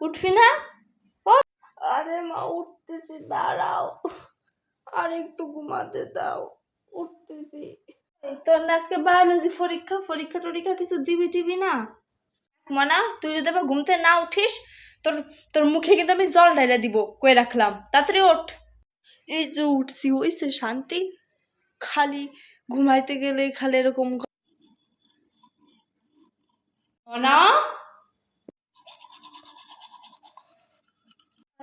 উঠবি না? আরে মা উঠতেছি, দাঁড়াও, আর একটু ঘুমাতে দাও, উঠতেছি। তোর না আজকে বায়োলজি পরীক্ষা, পরীক্ষা টরীক্ষা কিছু দিবি টিবি না? মনা, তুই যদি আবার ঘুমতে না উঠিস, তোর তোর মুখে কিন্তু আমি জল ঢাইলা দিব, কয়ে রাখলাম। তাড়াতাড়ি ওঠ। এই যে উঠছি, হইছে শান্তি? খালি ঘুমাইতে গেলে খালি এরকম। মনা,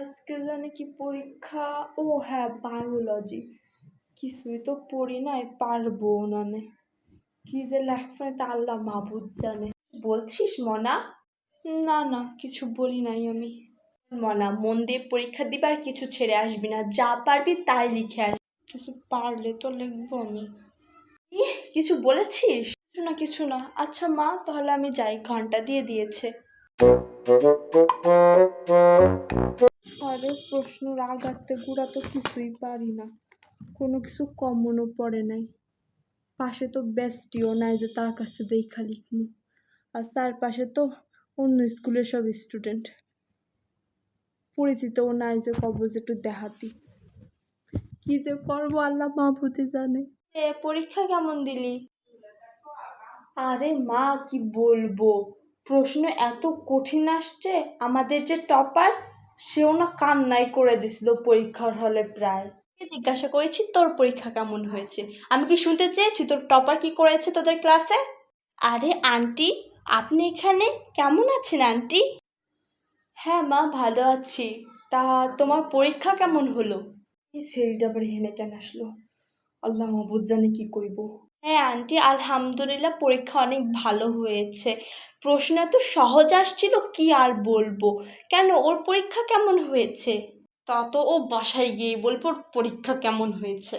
আজকে জানি কি পরীক্ষা? ও হ্যাঁ, বায়োলজি। কিছুই তো পড়ি নাই, পারবো না। কি যে লেখা তা আল্লাহ মাহবুদ জানে। বলছিস মনা? না না, কিছু বলি নাই আমি। মনা, মন দিয়ে পরীক্ষা দিবা, আর কিছু ছেড়ে আসবি না, যা পারবি তাই লিখে আস। কিছু পারলে তো লিখবো আমি। কিছু বলেছিস? কিছু না কিছু না। আচ্ছা মা, তাহলে আমি যাই, ঘন্টা দিয়ে দিয়েছে। আরে প্রশ্ন রাগাতে গুড়া তো কিছুই পারি না, কোনো কিছু কমনও পড়ে নাই। পাশে তো বেস্টিও নাই যে তার কাছে দেখা লিখমু, আর তার পাশে তো অন্য স্কুলের সব স্টুডেন্ট, পরিচিতও নাই যে কব যে একটু দেখাতি। কি যে করবো আল্লাহ মাহবুদে জানে। পরীক্ষা কেমন দিলি? আরে মা কি বলবো, প্রশ্ন এত কঠিন আসছে, আমাদের যে টপার সেও না কান্নাই করে দিছিল পরীক্ষার হলে। প্রায় জিজ্ঞাসা করেছি তোর পরীক্ষা কেমন হয়েছে, আমি কি শুনতে চেয়েছি তোর টপার কি করেছে তোদের ক্লাসে? আরে আন্টি, আপনি এখানে? কেমন আছেন আন্টি? হ্যাঁ মা, ভালো আছি। তা তোমার পরীক্ষা কেমন হলো? এই ছেলেটা আবার হেনে কেন আসলো, আল্লাহ মাহবুদ জানে কি কইব। হ্যাঁ আন্টি, আলহামদুলিল্লাহ পরীক্ষা অনেক ভালো হয়েছে। প্রশ্ন এত সহজ আসছিল কি আর বলবো। কেন, ওর পরীক্ষা কেমন হয়েছে? তা তো ও বাসায় গিয়ে বলবো ওর পরীক্ষা কেমন হয়েছে।